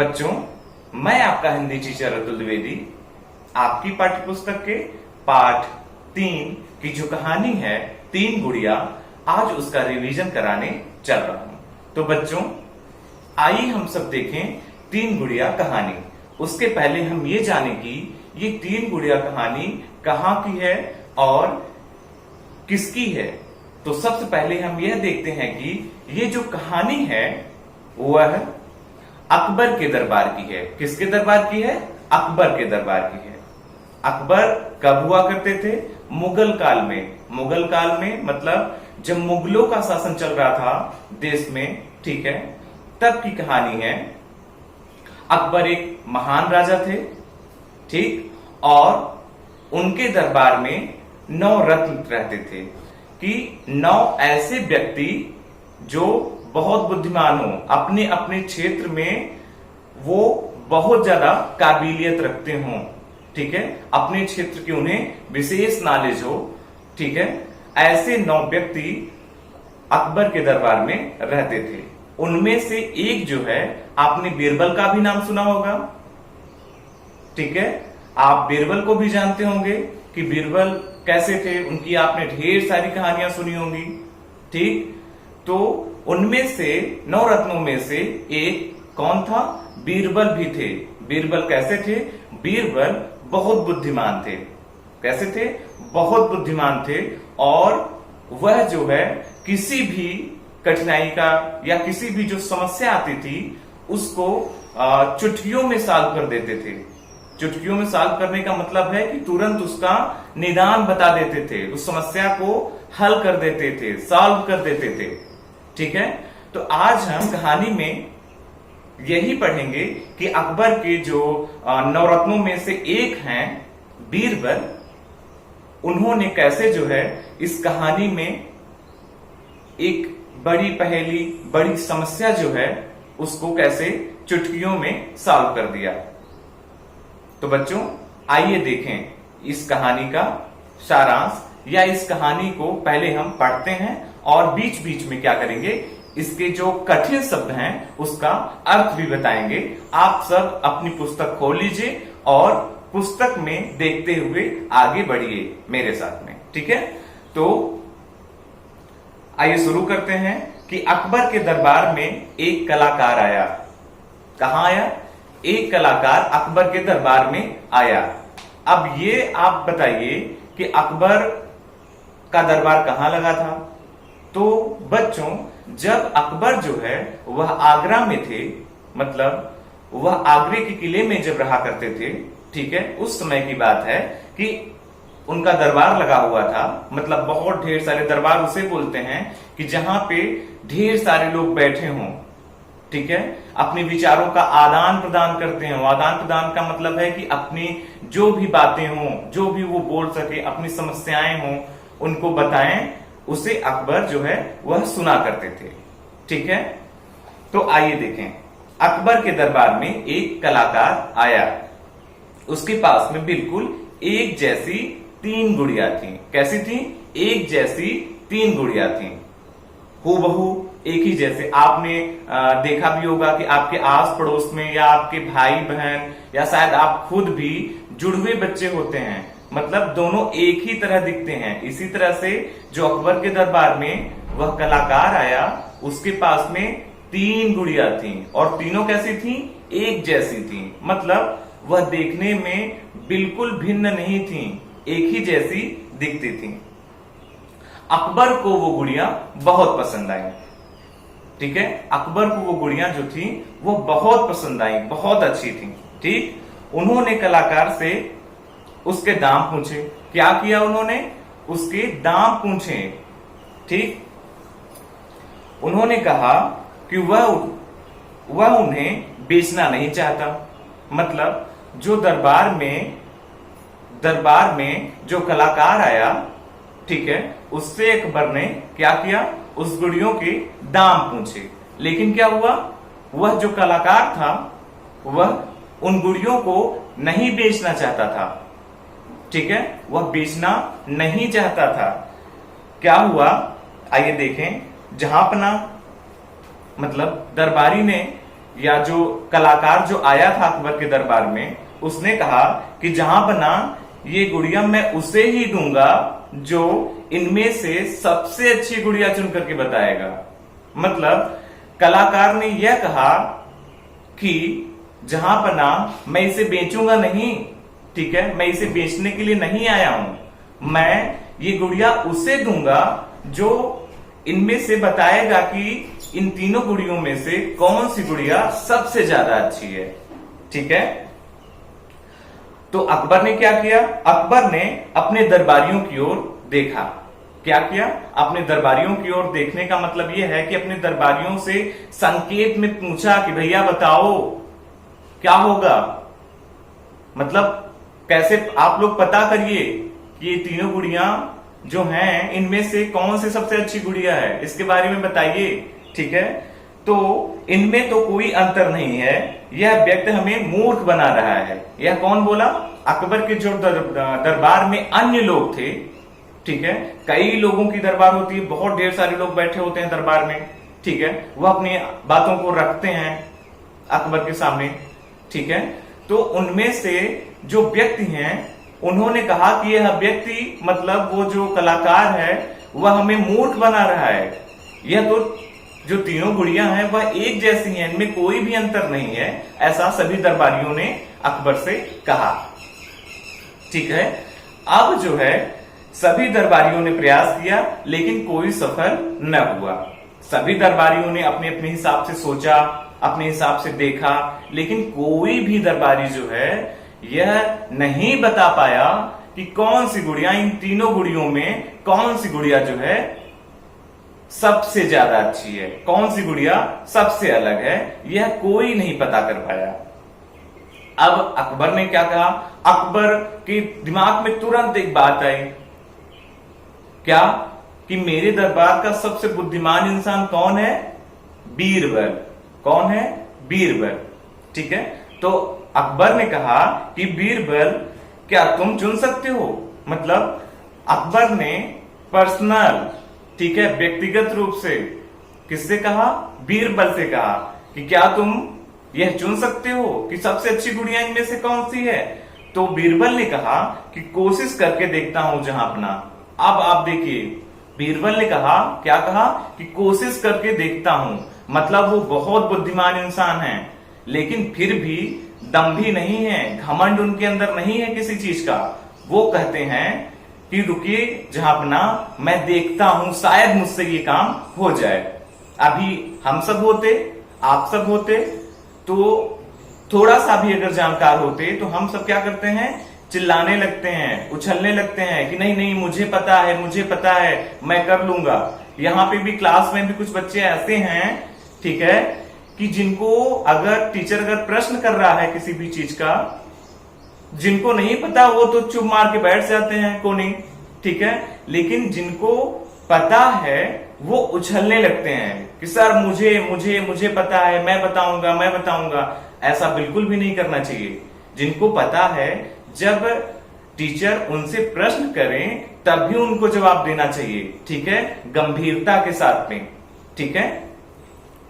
बच्चों, मैं आपका हिंदी टीचर अतुल द्विवेदी आपकी पाठ्य पुस्तक के पाठ 3 की जो कहानी है तीन गुड़िया, आज उसका रिवीजन कराने चल रहा हूं। तो बच्चों, आइए हम सब देखें तीन गुड़िया कहानी। उसके पहले हम ये जाने कि ये तीन गुड़िया कहानी कहाँ की है और किसकी है। तो सबसे पहले हम यह देखते हैं कि ये जो कहानी है वह अकबर के दरबार की है। किसके दरबार की है? अकबर के दरबार की है। अकबर कब हुआ करते थे? मुगल काल में। मुगल काल में मतलब जब मुगलों का शासन चल रहा था देश में, ठीक है, तब की कहानी है। अकबर एक महान राजा थे, ठीक, और उनके दरबार में 9 रत्न रहते थे कि 9 ऐसे व्यक्ति जो बहुत बुद्धिमान हो, अपने अपने क्षेत्र में वो बहुत ज्यादा काबिलियत रखते हों, ठीक है, अपने क्षेत्र की उन्हें विशेष नॉलेज हो, ठीक है। ऐसे 9 व्यक्ति अकबर के दरबार में रहते थे। उनमें से एक जो है, आपने बीरबल का भी नाम सुना होगा, ठीक है। आप बीरबल को भी जानते होंगे कि बीरबल कैसे थे, उनकी आपने ढेर सारी कहानियां सुनी होंगी, ठीक। तो उनमें से 9 रत्नों में से एक कौन था? बीरबल भी थे। बीरबल कैसे थे? बीरबल बहुत बुद्धिमान थे। कैसे थे? बहुत बुद्धिमान थे। और वह जो है किसी भी कठिनाई का या किसी भी जो समस्या आती थी उसको चुटकियों में सॉल्व कर देते थे। चुटकियों में सॉल्व करने का मतलब है कि तुरंत उसका निदान बता देते थे, उस समस्या को हल कर देते थे, सॉल्व कर देते थे, ठीक है। तो आज हम कहानी में यही पढ़ेंगे कि अकबर के जो 9 रत्नों में से एक हैं बीरबल, उन्होंने कैसे जो है इस कहानी में एक बड़ी पहेली, बड़ी समस्या जो है उसको कैसे चुटकियों में सॉल्व कर दिया। तो बच्चों, आइए देखें इस कहानी का सारांश, या इस कहानी को पहले हम पढ़ते हैं और बीच बीच में क्या करेंगे, इसके जो कठिन शब्द हैं उसका अर्थ भी बताएंगे। आप सब अपनी पुस्तक खोल लीजिए और पुस्तक में देखते हुए आगे बढ़िए मेरे साथ में, ठीक है। तो आइए शुरू करते हैं कि अकबर के दरबार में एक कलाकार आया। कहां आया? एक कलाकार अकबर के दरबार में आया। अब ये आप बताइए कि अकबर का दरबार कहां लगा था? तो बच्चों, जब अकबर जो है वह आगरा में थे, मतलब वह आगरे के किले में जब रहा करते थे, ठीक है, उस समय की बात है कि उनका दरबार लगा हुआ था। मतलब बहुत ढेर सारे दरबार उसे बोलते हैं कि जहां पे ढेर सारे लोग बैठे हों, ठीक है, अपने विचारों का आदान प्रदान करते हैं। आदान प्रदान का मतलब है कि अपनी जो भी बातें हों, जो भी वो बोल सके, अपनी समस्याएं हों, उनको बताएं, उसे अकबर जो है वह सुना करते थे, ठीक है। तो आइए देखें, अकबर के दरबार में एक कलाकार आया। उसके पास में बिल्कुल एक जैसी 3 गुड़िया थी। कैसी थी? एक जैसी 3 गुड़िया थी, हूबहू एक ही जैसे। आपने देखा भी होगा कि आपके आस पड़ोस में या आपके भाई बहन या शायद आप खुद भी जुड़वे बच्चे होते हैं, मतलब दोनों एक ही तरह दिखते हैं। इसी तरह से जो अकबर के दरबार में वह कलाकार आया, उसके पास में 3 गुड़िया थी और तीनों कैसी थी? एक जैसी थी। मतलब वह देखने में बिल्कुल भिन्न नहीं थी, एक ही जैसी दिखती थी। अकबर को वो गुड़िया बहुत पसंद आई, ठीक है। अकबर को वो गुड़िया जो थी वो बहुत पसंद आई, बहुत अच्छी थी, ठीक। उन्होंने कलाकार से उसके दाम पूछे। क्या किया उन्होंने? उसके दाम पूछे, ठीक। उन्होंने कहा कि वह उन्हें बेचना नहीं चाहता। मतलब जो दरबार में जो कलाकार आया, ठीक है, उससे अकबर ने क्या किया? उस गुड़ियों के दाम पूछे। लेकिन क्या हुआ? वह जो कलाकार था वह उन गुड़ियों को नहीं बेचना चाहता था, ठीक है, वह बेचना नहीं चाहता था। क्या हुआ? आइए देखें। जहां अपना मतलब दरबारी ने या जो कलाकार जो आया था अकबर के दरबार में, उसने कहा कि जहां बना ये गुड़िया मैं उसे ही दूंगा जो इनमें से सबसे अच्छी गुड़िया चुन करके बताएगा। मतलब कलाकार ने यह कहा कि जहां बना मैं इसे बेचूंगा नहीं, ठीक है, मैं इसे बेचने के लिए नहीं आया हूं, मैं ये गुड़िया उसे दूंगा जो इनमें से बताएगा कि इन तीनों गुड़ियों में से कौन सी गुड़िया सबसे ज्यादा अच्छी है। ठीक है, तो अकबर ने क्या किया? अकबर ने अपने दरबारियों की ओर देखा। क्या किया? अपने दरबारियों की ओर देखने का मतलब यह है कि अपने दरबारियों से संकेत में पूछा कि भैया बताओ क्या होगा, मतलब कैसे आप लोग पता करिए कि ये तीनों गुड़िया जो हैं इनमें से कौन सी सबसे अच्छी गुड़िया है, इसके बारे में बताइए। ठीक है, तो इनमें तो कोई अंतर नहीं है, यह व्यक्ति हमें मूर्ख बना रहा है। यह कौन बोला? अकबर के जो दरबार में अन्य लोग थे। ठीक है, कई लोगों की दरबार होती है, बहुत ढेर सारे लोग बैठे होते हैं दरबार में। ठीक है, वह अपनी बातों को रखते हैं अकबर के सामने। ठीक है, तो उनमें से जो व्यक्ति हैं उन्होंने कहा कि यह व्यक्ति मतलब वो जो कलाकार है वह हमें मूर्ख बना रहा है। यह तो जो तीनों गुड़िया हैं वह एक जैसी हैं, इनमें कोई भी अंतर नहीं है, ऐसा सभी दरबारियों ने अकबर से कहा। ठीक है, अब जो है सभी दरबारियों ने प्रयास किया लेकिन कोई सफल न हुआ। सभी दरबारियों ने अपने अपने हिसाब से सोचा, अपने हिसाब से देखा, लेकिन कोई भी दरबारी जो है यह नहीं बता पाया कि कौन सी गुड़िया, इन तीनों गुड़ियों में कौन सी गुड़िया जो है सबसे ज्यादा अच्छी है, कौन सी गुड़िया सबसे अलग है, यह कोई नहीं पता कर पाया। अब अकबर ने क्या कहा? अकबर के दिमाग में तुरंत एक बात आई। क्या? कि मेरे दरबार का सबसे बुद्धिमान इंसान कौन है? बीरबल। कौन है? बीरबल। ठीक है, तो अकबर ने कहा कि बीरबल क्या तुम चुन सकते हो? मतलब अकबर ने पर्सनल, ठीक है, व्यक्तिगत रूप से किससे कहा? बीरबल से कहा कि क्या तुम यह चुन सकते हो कि सबसे अच्छी गुड़िया इनमें से कौन सी है? तो बीरबल ने कहा कि कोशिश करके देखता हूं जहां अपना। अब आप देखिए, बीरबल ने कहा, क्या कहा? कि कोशिश करके देखता हूं, मतलब वो बहुत बुद्धिमान इंसान है लेकिन फिर भी दम्भी नहीं है, घमंड उनके अंदर नहीं है किसी चीज का। वो कहते हैं कि रुकिए जहां अपना, मैं देखता हूं, शायद मुझसे ये काम हो जाए। अभी हम सब होते, आप सब होते, तो थोड़ा सा भी अगर जानकार होते तो हम सब क्या करते हैं? चिल्लाने लगते हैं, उछलने लगते हैं कि नहीं नहीं मुझे पता है, मुझे पता है, मैं कर लूंगा। यहाँ पे भी क्लास में भी कुछ बच्चे ऐसे हैं, ठीक है, कि जिनको अगर टीचर अगर प्रश्न कर रहा है किसी भी चीज का, जिनको नहीं पता वो तो चुप मार के बैठ जाते हैं कोने। ठीक है, लेकिन जिनको पता है वो उछलने लगते हैं कि सर मुझे मुझे मुझे पता है, मैं बताऊंगा, मैं बताऊंगा। ऐसा बिल्कुल भी नहीं करना चाहिए। जिनको पता है, जब टीचर उनसे प्रश्न करें तब भी उनको जवाब देना चाहिए। ठीक है, गंभीरता के साथ में। ठीक है,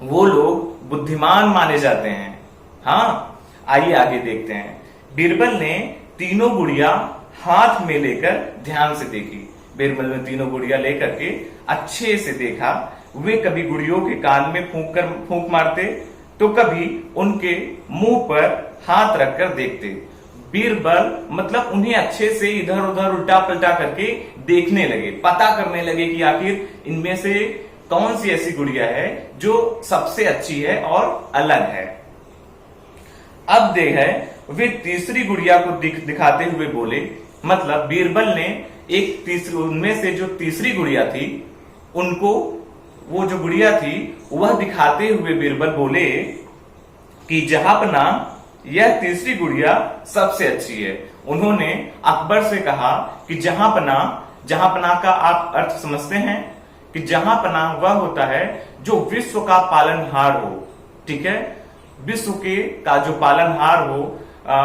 वो लोग बुद्धिमान माने जाते हैं। हाँ, आइए आगे देखते हैं। बीरबल ने तीनों गुड़िया हाथ में लेकर ध्यान से देखी। बीरबल ने तीनों गुड़िया लेकर के अच्छे से देखा। वे कभी गुड़ियों के कान में फूंक मारते तो कभी उनके मुंह पर हाथ रखकर देखते। बीरबल मतलब उन्हें अच्छे से इधर उधर उल्टा पलटा करके देखने लगे, पता करने लगे कि आखिर इनमें से कौन सी ऐसी गुड़िया है जो सबसे अच्छी है और अलग है। अब वे तीसरी गुड़िया को दिखाते हुए बोले, मतलब बीरबल ने एक तीसरी, उनमें से जो तीसरी गुड़िया थी उनको, वो जो गुड़िया थी वह दिखाते हुए बीरबल बोले कि जहांपना यह तीसरी गुड़िया सबसे अच्छी है। उन्होंने अकबर से कहा कि जहांपना, जहांपना का आप अर्थ समझते हैं कि जहांपना वह होता है जो विश्व का पालनहार हो। ठीक है, विश्व के का जो पालनहार हो,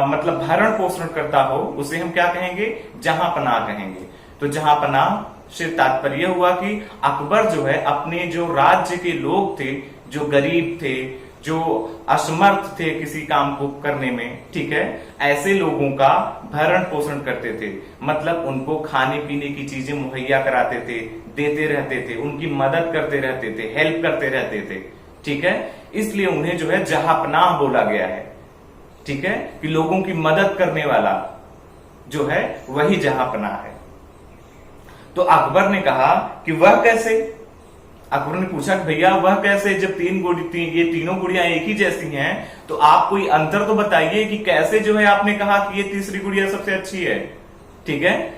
मतलब भरण पोषण करता हो, उसे हम क्या कहेंगे? जहांपना कहेंगे। तो जहांपना से तात्पर्य हुआ कि अकबर जो है अपने जो राज्य के लोग थे, जो गरीब थे, जो असमर्थ थे किसी काम को करने में, ठीक है, ऐसे लोगों का भरण पोषण करते थे। मतलब उनको खाने पीने की चीजें मुहैया कराते थे, देते रहते थे, उनकी मदद करते रहते थे, हेल्प करते रहते थे, ठीक है। इसलिए उन्हें जो है जहांपनाह बोला गया है, ठीक है, कि लोगों की मदद करने वाला जो है वही जहांपनाह है। तो अकबर ने कहा कि वह कैसे? अकबर ने पूछा कि भैया वह कैसे, जब ये तीनों गुड़ियां एक ही जैसी हैं, तो आप कोई अंतर तो बताइए कि कैसे जो है आपने कहा कि ये तीसरी गुड़िया सबसे अच्छी है, ठीक है।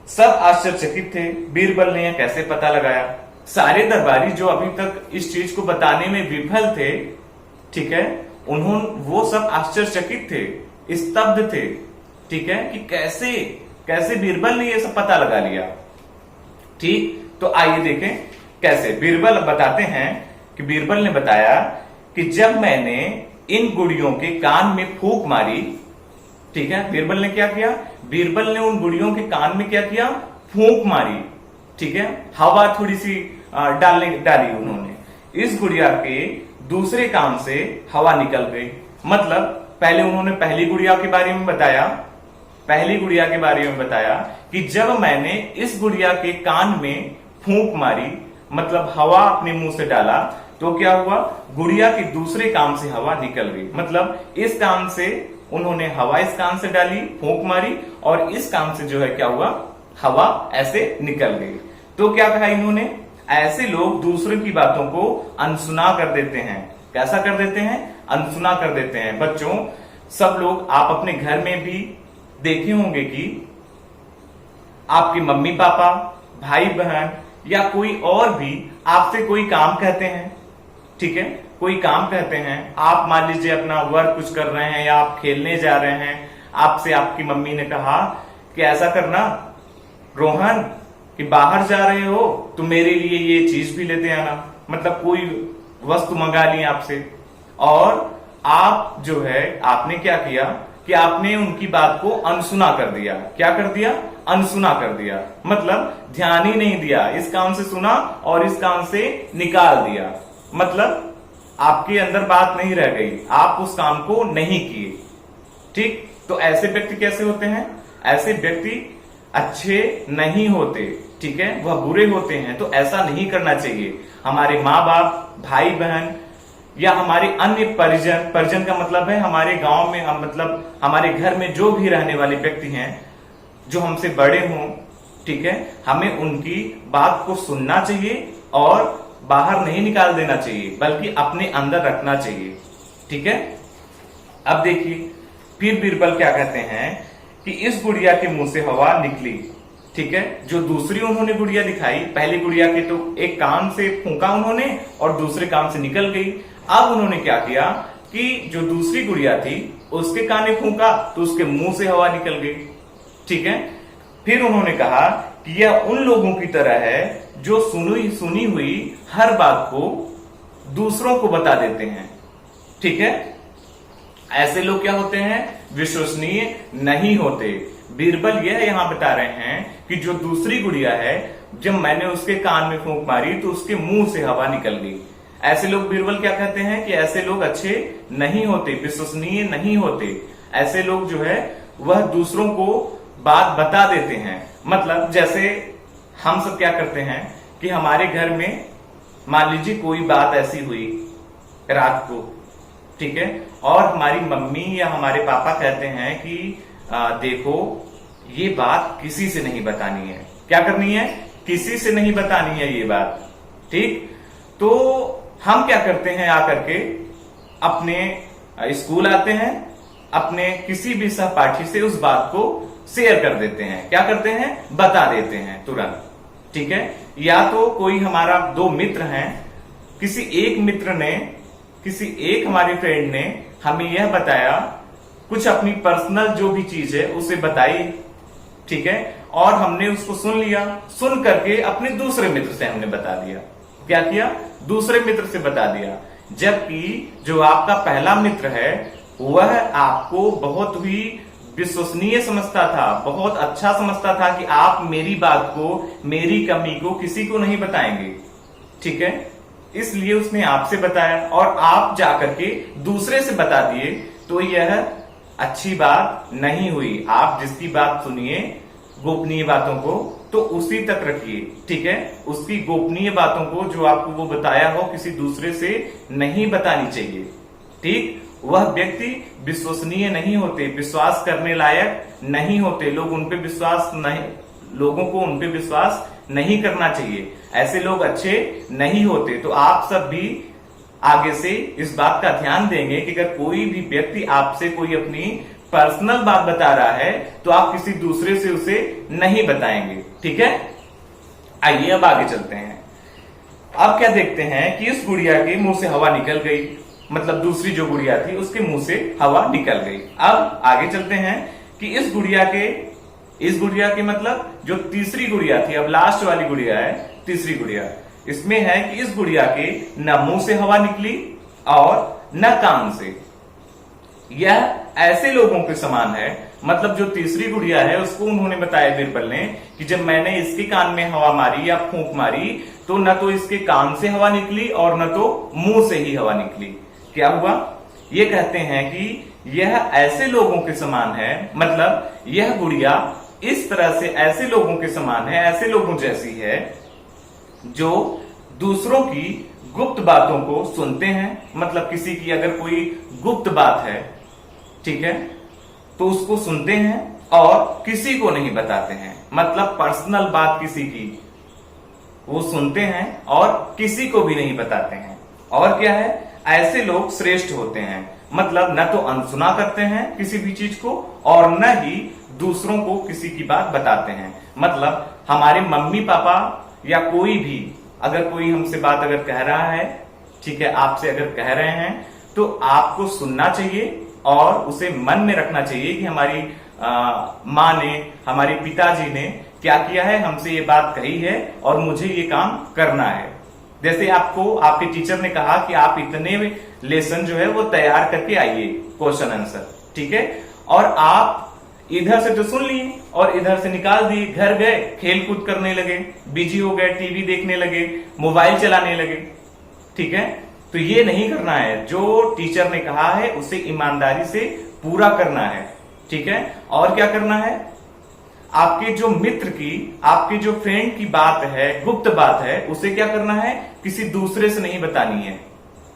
सब आश्चर्यचकित थे, बीरबल ने यह कैसे पता लगाया। सारे दरबारी जो अभी तक इस चीज को बताने में विफल थे, ठीक है, वो सब आश्चर्यचकित थे, स्तब्ध थे, ठीक है, कि कैसे कैसे बीरबल ने यह सब पता लगा लिया। ठीक, तो आइए देखें कैसे। बीरबल बताते हैं कि बीरबल ने बताया कि जब मैंने इन गुड़ियों के कान में फूंक मारी, ठीक है, बीरबल ने क्या किया? बीरबल ने उन गुड़ियों के कान में क्या किया? फूंक मारी, ठीक है, हवा थोड़ी सी डाली उन्होंने। इस गुड़िया के दूसरे कान से हवा निकल गई। मतलब पहले उन्होंने पहली गुड़िया के बारे में बताया, कि जब मैंने इस गुड़िया के कान में फूंक मारी, मतलब हवा अपने मुंह से डाला, तो क्या हुआ? गुड़िया के दूसरे कान से हवा निकल गई। मतलब इस कान से उन्होंने हवा इस कान से डाली, फूंक मारी, और इस कान से जो है क्या हुआ? हवा ऐसे निकल गई। तो क्या कहा इन्होंने? ऐसे लोग दूसरे की बातों को अनसुना कर देते हैं। कैसा कर देते हैं? अनसुना कर देते हैं। बच्चों, सब लोग आप अपने घर में भी देखे होंगे कि आपके मम्मी पापा, भाई बहन या कोई और भी आपसे कोई काम कहते हैं, ठीक है, कोई काम कहते हैं। आप मान लीजिए अपना वर्क कुछ कर रहे हैं या आप खेलने जा रहे हैं, आपसे आपकी मम्मी ने कहा कि ऐसा करना रोहन, कि बाहर जा रहे हो तो मेरे लिए ये चीज भी लेते आना। मतलब कोई वस्तु मंगा ली आपसे, और आप जो है आपने क्या किया कि आपने उनकी बात को अनसुना कर दिया। क्या कर दिया? अनसुना कर दिया। मतलब ध्यान ही नहीं दिया, इस कान से सुना और इस कान से निकाल दिया। मतलब आपके अंदर बात नहीं रह गई, आप उस काम को नहीं किए। ठीक, तो ऐसे व्यक्ति कैसे होते हैं? ऐसे व्यक्ति अच्छे नहीं होते, ठीक है, वह बुरे होते हैं। तो ऐसा नहीं करना चाहिए। हमारे माँ बाप, भाई बहन या हमारे अन्य परिजन का मतलब है हमारे गांव में, मतलब हमारे घर में जो भी रहने वाले व्यक्ति हैं जो हमसे बड़े हों, ठीक है, हमें उनकी बात को सुनना चाहिए और बाहर नहीं निकाल देना चाहिए, बल्कि अपने अंदर रखना चाहिए। ठीक है, अब देखिए फिर बीरबल क्या कहते हैं कि इस गुड़िया के मुंह से हवा निकली, ठीक है, जो दूसरी उन्होंने गुड़िया दिखाई, पहली गुड़िया के तो एक कान से फूंका उन्होंने और दूसरे कान से निकल गई। अब उन्होंने क्या किया कि जो दूसरी गुड़िया थी उसके कान में फूंका तो उसके मुंह से हवा निकल गई। ठीक है, फिर उन्होंने कहा कि यह उन लोगों की तरह है जो सुनी हुई हर बात को दूसरों को बता देते हैं। ठीक है, ऐसे लोग क्या होते हैं? विश्वसनीय नहीं होते। बीरबल यह यहां बता रहे हैं कि जो दूसरी गुड़िया है, जब मैंने उसके कान में फूंक मारी तो उसके मुंह से हवा निकल गई। ऐसे लोग, बीरबल क्या कहते हैं कि ऐसे लोग अच्छे नहीं होते, विश्वसनीय नहीं होते। ऐसे लोग जो है वह दूसरों को बात बता देते हैं। मतलब जैसे हम सब क्या करते हैं कि हमारे घर में मान लीजिए कोई बात ऐसी हुई रात को, ठीक है, और हमारी मम्मी या हमारे पापा कहते हैं कि देखो ये बात किसी से नहीं बतानी है। क्या करनी है? किसी से नहीं बतानी है ये बात। ठीक, तो हम क्या करते हैं, आकर के अपने स्कूल आते हैं, अपने किसी भी सहपाठी से उस बात को शेयर कर देते हैं। क्या करते हैं? बता देते हैं तुरंत। ठीक है, या तो कोई हमारा दो मित्र हैं, किसी एक हमारे फ्रेंड ने हमें यह बताया, कुछ अपनी पर्सनल जो भी चीज है उसे बताई, ठीक है, और हमने उसको सुन लिया। सुन करके अपने दूसरे मित्र से हमने बता दिया। क्या किया? दूसरे मित्र से बता दिया। जबकि जो आपका पहला मित्र है वह आपको बहुत ही विश्वसनीय समझता था, बहुत अच्छा समझता था कि आप मेरी बात को, मेरी कमी को किसी को नहीं बताएंगे। ठीक है, इसलिए उसने आपसे बताया और आप जाकर के दूसरे से बता दिए, तो यह अच्छी बात नहीं हुई। आप जिसकी बात सुनिए गोपनीय बातों को, तो उसी तक रखिए, ठीक है। उसकी गोपनीय बातों को जो आपको वो बताया हो किसी दूसरे से नहीं बतानी चाहिए, ठीक। वह व्यक्ति विश्वसनीय नहीं होते, विश्वास करने लायक नहीं होते, लोगों को उन पे विश्वास नहीं करना चाहिए। ऐसे लोग अच्छे नहीं होते। तो आप सब भी आगे से इस बात का ध्यान देंगे कि अगर कोई भी व्यक्ति आपसे कोई अपनी पर्सनल बात बता रहा है तो आप किसी दूसरे से उसे नहीं बताएंगे, ठीक है। आइए अब आगे चलते हैं। अब क्या देखते हैं कि इस गुड़िया के मुंह से हवा निकल गई, मतलब दूसरी जो गुड़िया थी उसके मुंह से हवा निकल गई। अब आगे चलते हैं कि इस गुड़िया के मतलब जो तीसरी गुड़िया थी, अब लास्ट वाली गुड़िया है तीसरी गुड़िया, इसमें है कि इस गुड़िया के न मुंह से हवा निकली और न कान से। यह ऐसे लोगों के समान है, मतलब जो तीसरी गुड़िया है उसको उन्होंने बताया बीरबल ने कि जब मैंने इसके कान में हवा मारी या फूंक मारी तो न तो इसके कान से हवा निकली और न तो मुंह से ही हवा निकली। क्या हुआ? ये कहते हैं कि यह ऐसे लोगों के समान है, मतलब यह गुड़िया इस तरह से ऐसे लोगों के समान है, ऐसे लोगों जैसी है जो दूसरों की गुप्त बातों को सुनते हैं। मतलब किसी की अगर कोई गुप्त बात है, ठीक है, तो उसको सुनते हैं और किसी को नहीं बताते हैं। मतलब पर्सनल बात किसी की वो सुनते हैं और किसी को भी नहीं बताते हैं। और क्या है, ऐसे लोग श्रेष्ठ होते हैं, मतलब न तो अनसुना करते हैं किसी भी चीज को और न ही दूसरों को किसी की बात बताते हैं। मतलब हमारे मम्मी पापा या कोई भी अगर कोई हमसे बात अगर कह रहा है, ठीक है, आपसे अगर कह रहे हैं तो आपको सुनना चाहिए और उसे मन में रखना चाहिए कि हमारी माँ ने, हमारे पिताजी ने क्या किया है, हमसे ये बात कही है और मुझे ये काम करना है। जैसे आपको आपके टीचर ने कहा कि आप इतने लेसन जो है वो तैयार करके आइए, क्वेश्चन आंसर, ठीक है, और आप इधर से तो सुन लिए और इधर से निकाल दिए, घर गए खेल कूद करने लगे, बिजी हो गए, टीवी देखने लगे, मोबाइल चलाने लगे, ठीक है। तो ये नहीं करना है। जो टीचर ने कहा है उसे ईमानदारी से पूरा करना है, ठीक है। और क्या करना है, आपके जो मित्र की, आपके जो फ्रेंड की बात है, गुप्त बात है, उसे क्या करना है, किसी दूसरे से नहीं बतानी है,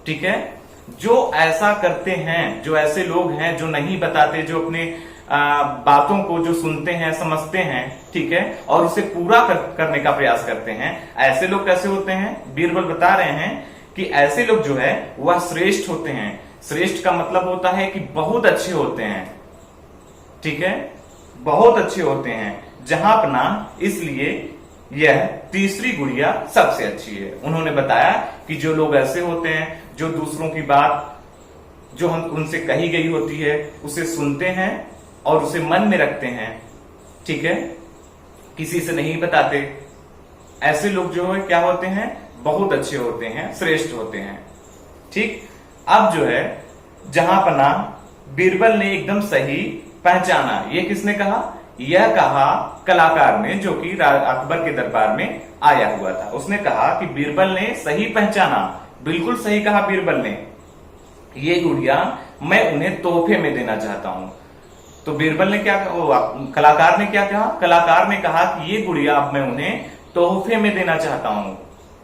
ठीक है। जो ऐसा करते हैं, जो ऐसे लोग हैं जो नहीं बताते, जो अपने बातों को जो सुनते हैं, समझते हैं, ठीक है, और उसे पूरा करने का प्रयास करते हैं, ऐसे लोग कैसे होते हैं? बीरबल बता रहे हैं कि ऐसे लोग जो है वह श्रेष्ठ होते हैं। श्रेष्ठ का मतलब होता है कि बहुत अच्छे होते हैं, ठीक है, बहुत अच्छे होते हैं, जहां अपना। इसलिए यह तीसरी गुड़िया सबसे अच्छी है। उन्होंने बताया कि जो लोग ऐसे होते हैं जो दूसरों की बात जो हम उनसे कही गई होती है उसे सुनते हैं और उसे मन में रखते हैं, ठीक है, किसी से नहीं बताते, ऐसे लोग जो है क्या होते हैं, बहुत अच्छे होते हैं, श्रेष्ठ होते हैं, ठीक। अब जो है जहां पना बीरबल ने एकदम सही पहचाना। ये किसने कहा? यह कहा कलाकार ने, जो कि अकबर के दरबार में आया हुआ था। उसने कहा कि बीरबल ने सही पहचाना, बिल्कुल सही कहा बीरबल ने, ये गुड़िया मैं उन्हें तोहफे में देना चाहता हूं। तो बीरबल ने क्या कहा, कलाकार ने क्या कहा? कलाकार ने कहा कि ये गुड़िया अब मैं उन्हें तोहफे में देना चाहता हूं,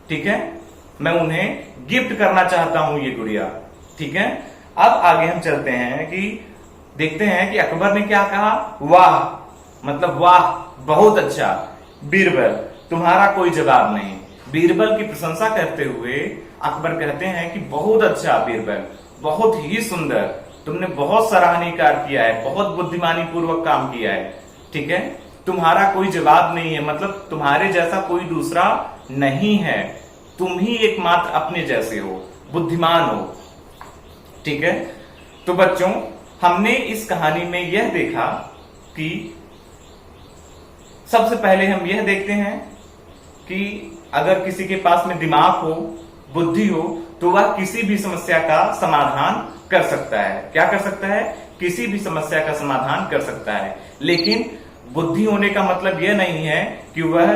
ठीक है, मैं उन्हें गिफ्ट करना चाहता हूं ये गुड़िया, ठीक है। अब आगे हम चलते हैं कि देखते हैं कि अकबर ने क्या कहा। वाह, मतलब वाह, बहुत अच्छा बीरबल, तुम्हारा कोई जवाब नहीं। बीरबल की प्रशंसा करते हुए अकबर कहते हैं कि बहुत अच्छा बीरबल, बहुत ही सुंदर, तुमने बहुत सराहनीय कार्य किया है, बहुत बुद्धिमानी पूर्वक काम किया है, ठीक है, तुम्हारा कोई जवाब नहीं है, मतलब तुम्हारे जैसा कोई दूसरा नहीं है, तुम ही एकमात्र अपने जैसे हो, बुद्धिमान हो, ठीक है। तो बच्चों, हमने इस कहानी में यह देखा कि सबसे पहले हम यह देखते हैं कि अगर किसी के पास में दिमाग हो, बुद्धि हो, तो वह किसी भी समस्या का समाधान कर सकता है। क्या कर सकता है? किसी भी समस्या का समाधान कर सकता है। लेकिन बुद्धि होने का मतलब यह नहीं है कि वह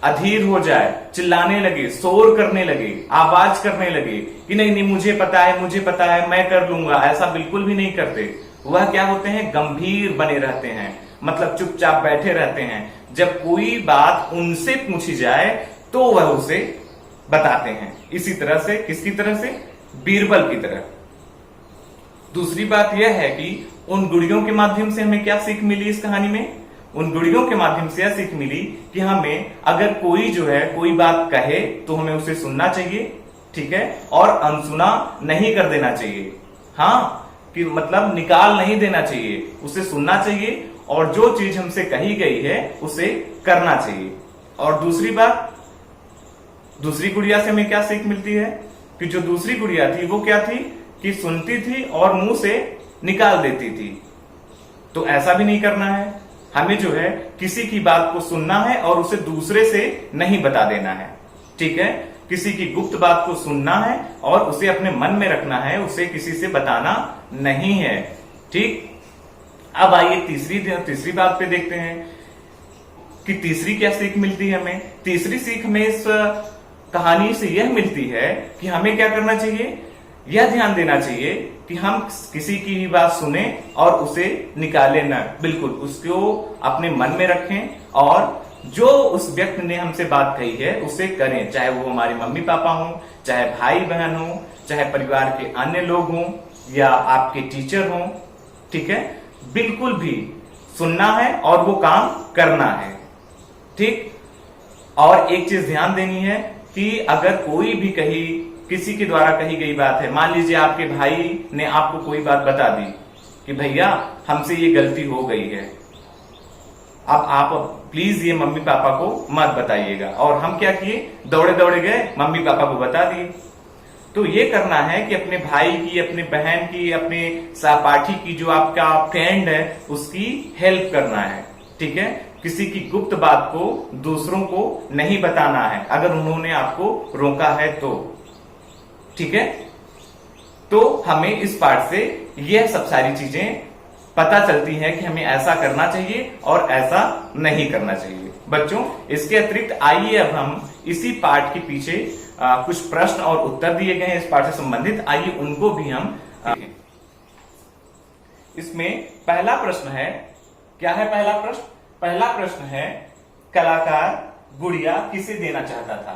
अधीर हो जाए, चिल्लाने लगे, शोर करने लगे, आवाज करने लगे कि नहीं नहीं मुझे पता है, मुझे पता है, मैं कर लूंगा, ऐसा बिल्कुल भी नहीं करते। वह क्या होते हैं, गंभीर बने रहते हैं, मतलब चुपचाप बैठे रहते हैं। जब कोई बात उनसे पूछी जाए तो वह उसे बताते हैं। इसी तरह से, किसकी तरह से, बीरबल की तरह। दूसरी बात यह है कि उन गुड़ियों के माध्यम से हमें क्या सीख मिली इस कहानी में, उन गुड़ियों के माध्यम से यह सीख मिली कि हमें अगर कोई जो है कोई बात कहे तो हमें उसे सुनना चाहिए, ठीक है, और अनसुना नहीं कर देना चाहिए। हाँ, कि मतलब निकाल नहीं देना चाहिए, उसे सुनना चाहिए और जो चीज हमसे कही गई है उसे करना चाहिए। और दूसरी बात, दूसरी गुड़िया से हमें क्या सीख मिलती है कि जो दूसरी गुड़िया थी वो क्या थी कि सुनती थी और मुंह से निकाल देती थी। तो ऐसा भी नहीं करना है, हमें जो है किसी की बात को सुनना है और उसे दूसरे से नहीं बता देना है, ठीक है। किसी की गुप्त बात को सुनना है और उसे अपने मन में रखना है, उसे किसी से बताना नहीं है, ठीक। अब आइए तीसरी बात पे देखते हैं कि तीसरी क्या सीख मिलती है हमें। तीसरी सीख हमें इस कहानी से यह मिलती है कि हमें क्या करना चाहिए, यह ध्यान देना चाहिए कि हम किसी की भी बात सुने और उसे निकाले न, बिल्कुल उसको अपने मन में रखें और जो उस व्यक्ति ने हमसे बात कही है उसे करें, चाहे वो हमारे मम्मी पापा हों, चाहे भाई बहन हों, चाहे परिवार के अन्य लोग हों या आपके टीचर हों, ठीक है। बिल्कुल भी सुनना है और वो काम करना है, ठीक। और एक चीज ध्यान देनी है कि अगर कोई भी किसी के द्वारा कही गई बात है, मान लीजिए आपके भाई ने आपको कोई बात बता दी कि भैया हमसे ये गलती हो गई है, अब आप प्लीज ये मम्मी पापा को मत बताइएगा। और हम क्या किए, दौड़े दौड़े गए मम्मी पापा को बता दिए। तो ये करना है कि अपने भाई की, अपने बहन की, अपने सहपाठी की, जो आपका फ्रेंड है उसकी हेल्प करना है, ठीक है। किसी की गुप्त बात को दूसरों को नहीं बताना है अगर उन्होंने आपको रोका है तो, ठीक है। तो हमें इस पाठ से यह सब सारी चीजें पता चलती हैं कि हमें ऐसा करना चाहिए और ऐसा नहीं करना चाहिए। बच्चों, इसके अतिरिक्त आइए अब हम इसी पाठ के पीछे कुछ प्रश्न और उत्तर दिए गए हैं इस पाठ से संबंधित, आइए उनको भी हम देखें। इसमें पहला प्रश्न है, क्या है पहला प्रश्न? पहला प्रश्न है कलाकार गुड़िया किसे देना चाहता था।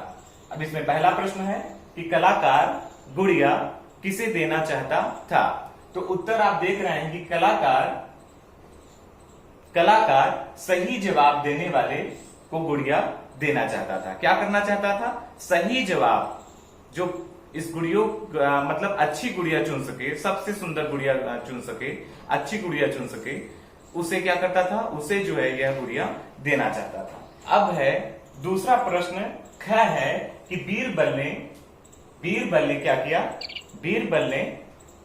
अब इसमें पहला प्रश्न है कि कलाकार गुड़िया किसे देना चाहता था। तो उत्तर आप देख रहे हैं कि कलाकार सही जवाब देने वाले को गुड़िया देना चाहता था। क्या करना चाहता था? सही जवाब, जो इस गुड़ियों मतलब अच्छी गुड़िया चुन सके, सबसे सुंदर गुड़िया चुन सके, अच्छी गुड़िया चुन सके, उसे क्या करता था? उसे जो है यह गुड़िया देना चाहता था। अब है दूसरा प्रश्न, ख है कि बीरबल ने क्या किया? बीरबल ने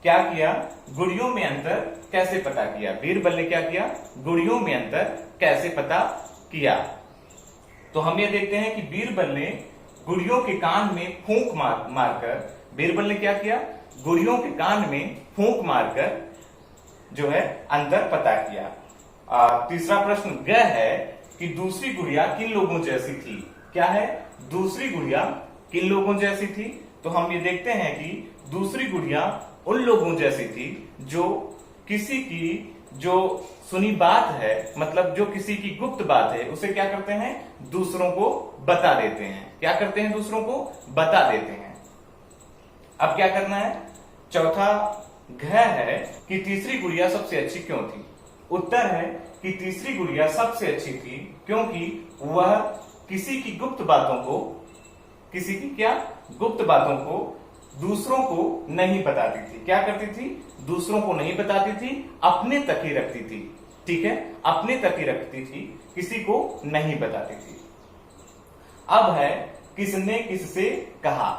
क्या किया? गुड़ियों में अंतर कैसे पता किया? बीरबल ने क्या किया? गुड़ियों में अंतर कैसे पता किया? तो हम ये देखते हैं कि बीरबल ने गुड़ियों के कान में फूंक मारकर, बीरबल ने क्या किया? गुड़ियों के कान में फूंक मारकर जो है अंतर पता किया। तीसरा प्रश्न ग है कि दूसरी गुड़िया किन लोगों जैसी थी। क्या है? दूसरी गुड़िया किन लोगों जैसी थी? तो हम ये देखते हैं कि दूसरी गुड़िया उन लोगों जैसी थी जो किसी की जो सुनी बात है, मतलब जो किसी की गुप्त बात है, उसे क्या करते हैं? दूसरों को बता देते हैं। क्या करते हैं? दूसरों को बता देते हैं। अब क्या करना है? चौथा घ है कि तीसरी गुड़िया सबसे अच्छी क्यों थी। उत्तर है कि तीसरी गुड़िया सबसे अच्छी थी क्योंकि वह किसी की गुप्त बातों को, किसी की क्या गुप्त बातों को दूसरों को नहीं बताती थी। क्या करती थी? दूसरों को नहीं बताती थी, अपने तक ही रखती थी। ठीक है, अपने तक ही रखती थी, किसी को नहीं बताती थी। अब है किसने किससे कहा।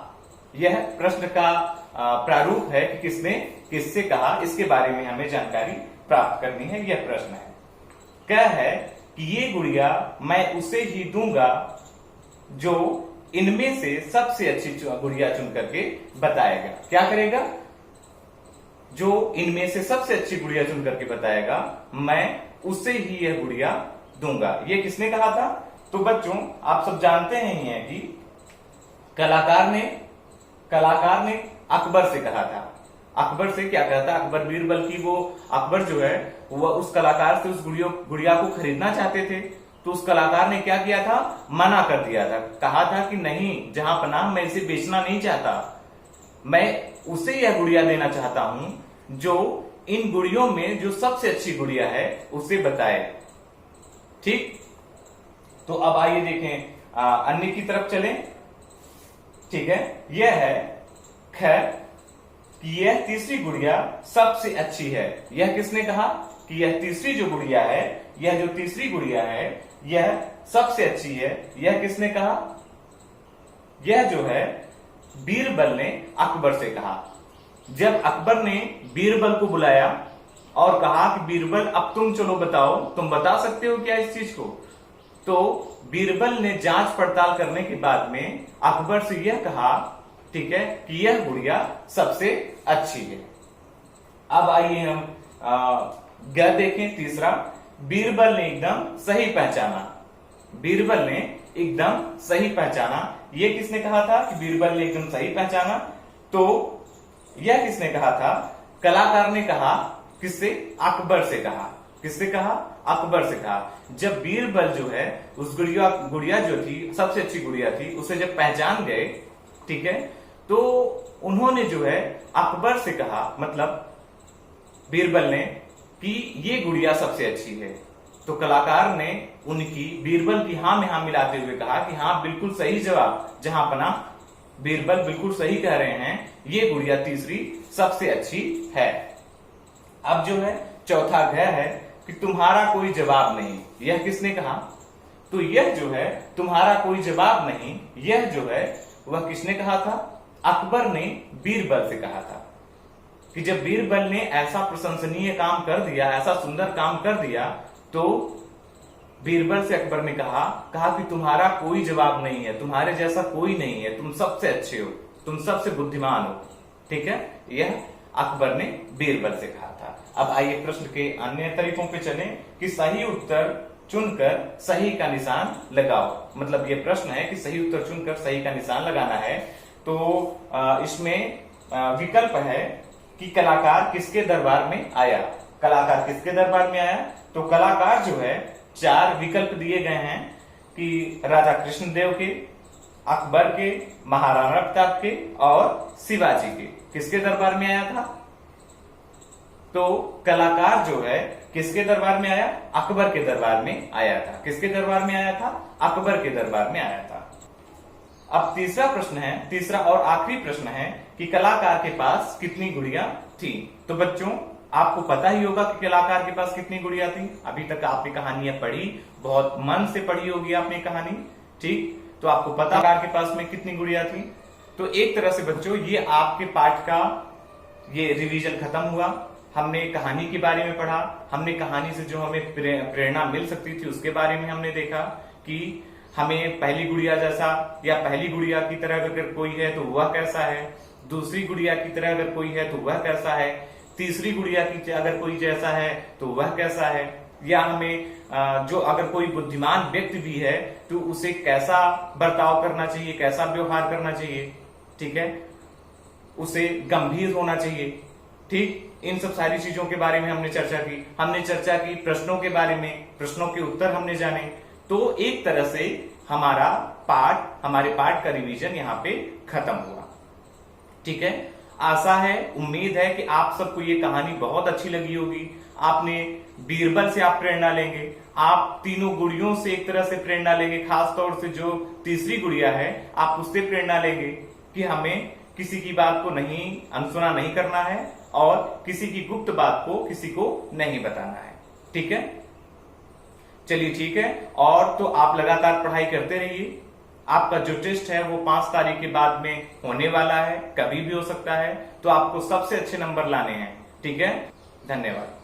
यह प्रश्न का प्रारूप है कि किसने किससे कहा, इसके बारे में हमें जानकारी प्राप्त करनी है। यह प्रश्न है। क्या है कि ये गुड़िया मैं उसे ही दूंगा जो इनमें से सबसे अच्छी गुड़िया चुन करके बताएगा। क्या करेगा? जो इनमें से सबसे अच्छी गुड़िया चुन करके बताएगा, मैं उसे ही यह गुड़िया दूंगा। ये किसने कहा था? तो बच्चों आप सब जानते हैं कि कलाकार ने अकबर से कहा था। अकबर से क्या कहा था? अकबर बीरबल की अकबर जो है वह उस कलाकार से उस गुड़िया को खरीदना चाहते थे। तो उस कलाकार ने क्या किया था? मना कर दिया था। कहा था कि नहीं जहां पनाह, मैं इसे बेचना नहीं चाहता, मैं उसे यह गुड़िया देना चाहता हूं जो इन गुड़ियों में जो सबसे अच्छी गुड़िया है उसे बताए। ठीक, तो अब आइए देखें अन्य की तरफ चलें। ठीक है, यह है खैर कि यह तीसरी गुड़िया सबसे अच्छी है। यह किसने कहा कि यह तीसरी जो गुड़िया है, यह जो तीसरी गुड़िया है यह सबसे अच्छी है? यह किसने कहा? यह जो है बीरबल ने अकबर से कहा। जब अकबर ने बीरबल को बुलाया और कहा कि बीरबल अब तुम चलो बताओ, तुम बता सकते हो क्या इस चीज को? तो बीरबल ने जांच पड़ताल करने के बाद में अकबर से यह कहा, ठीक है, कि यह गुड़िया सबसे अच्छी है। अब आइए हम ग देखें तीसरा। बीरबल ने एकदम सही पहचाना। बीरबल ने एकदम सही पहचाना। यह किसने कहा था कि बीरबल ने एकदम सही पहचाना? तो यह किसने कहा था? कलाकार ने कहा। किससे? अकबर से कहा। किससे कहा? अकबर से कहा। जब बीरबल जो है उस गुड़िया जो थी सबसे अच्छी गुड़िया थी उसे जब पहचान गए, ठीक है, तो उन्होंने जो है अकबर से कहा, मतलब बीरबल ने, कि ये गुड़िया सबसे अच्छी है। तो कलाकार ने उनकी बीरबल की हां में हां मिलाते हुए कहा कि हाँ बिल्कुल सही जवाब, जहां पना बीरबल बिल्कुल सही कह रहे हैं, ये गुड़िया तीसरी सबसे अच्छी है। अब जो है चौथा घ है कि तुम्हारा कोई जवाब नहीं। यह किसने कहा? तो यह जो है तुम्हारा कोई जवाब नहीं, यह जो है वह किसने कहा था? अकबर ने बीरबल से कहा था। कि जब बीरबल ने ऐसा प्रशंसनीय काम कर दिया, ऐसा सुंदर काम कर दिया, तो बीरबल से अकबर ने कहा कि तुम्हारा कोई जवाब नहीं है, तुम्हारे जैसा कोई नहीं है, तुम सबसे अच्छे हो, तुम सबसे बुद्धिमान हो। ठीक है, यह अकबर ने बीरबल से कहा था। अब आइए प्रश्न के अन्य तरीकों पे चलें कि सही उत्तर चुनकर सही का निशान लगाओ। मतलब ये प्रश्न है कि सही उत्तर चुनकर सही का निशान लगाना है। तो इसमें विकल्प है कि कलाकार किसके दरबार में आया। कलाकार किसके दरबार में आया? तो कलाकार जो है 4 विकल्प दिए गए हैं कि राजा कृष्णदेव के, अकबर के, महाराणा प्रताप के और शिवाजी के। किसके दरबार में आया था? तो कलाकार जो है किसके दरबार में आया? अकबर के दरबार में आया था। किसके दरबार में आया था? अकबर के दरबार में आया था। अब तीसरा प्रश्न है, तीसरा और आखिरी प्रश्न है कि कलाकार के पास कितनी गुड़िया थी। तो बच्चों आपको पता ही होगा कि कलाकार के पास कितनी गुड़िया थी। अभी तक आपने कहानियां पढ़ी, बहुत मन से पढ़ी होगी आपने कहानी, ठीक, तो आपको पता कलाकार के पास में कितनी गुड़िया थी। तो एक तरह से बच्चों ये आपके पाठ का ये रिवीजन खत्म हुआ। हमने कहानी के बारे में पढ़ा, हमने कहानी से जो हमें प्रेरणा मिल सकती थी उसके बारे में हमने देखा कि हमें पहली गुड़िया जैसा या पहली गुड़िया की तरह अगर कोई है तो वह कैसा है, दूसरी गुड़िया की तरह अगर कोई है तो वह कैसा है, तीसरी गुड़िया की अगर कोई जैसा है तो वह कैसा है, या हमें जो अगर कोई बुद्धिमान व्यक्ति भी है तो उसे कैसा बर्ताव करना चाहिए, कैसा व्यवहार करना चाहिए, ठीक है, उसे गंभीर होना चाहिए। ठीक, इन सब सारी चीजों के बारे में हमने चर्चा की। हमने चर्चा की प्रश्नों के बारे में, प्रश्नों के उत्तर हमने जाने। तो एक तरह से हमारे पाठ का रिवीजन यहाँ पे खत्म हुआ। ठीक है, आशा है, उम्मीद है कि आप सबको ये कहानी बहुत अच्छी लगी होगी। आपने बीरबल से आप प्रेरणा लेंगे, आप तीनों गुड़ियों से एक तरह से प्रेरणा लेंगे, खासतौर से जो तीसरी गुड़िया है आप उससे प्रेरणा लेंगे कि हमें किसी की बात को नहीं अनसुना नहीं करना है और किसी की गुप्त बात को किसी को नहीं बताना है। ठीक है, चलिए ठीक है। और तो आप लगातार पढ़ाई करते रहिए। आपका जो टेस्ट है वो 5 तारीख के बाद में होने वाला है, कभी भी हो सकता है, तो आपको सबसे अच्छे नंबर लाने हैं। ठीक है, धन्यवाद।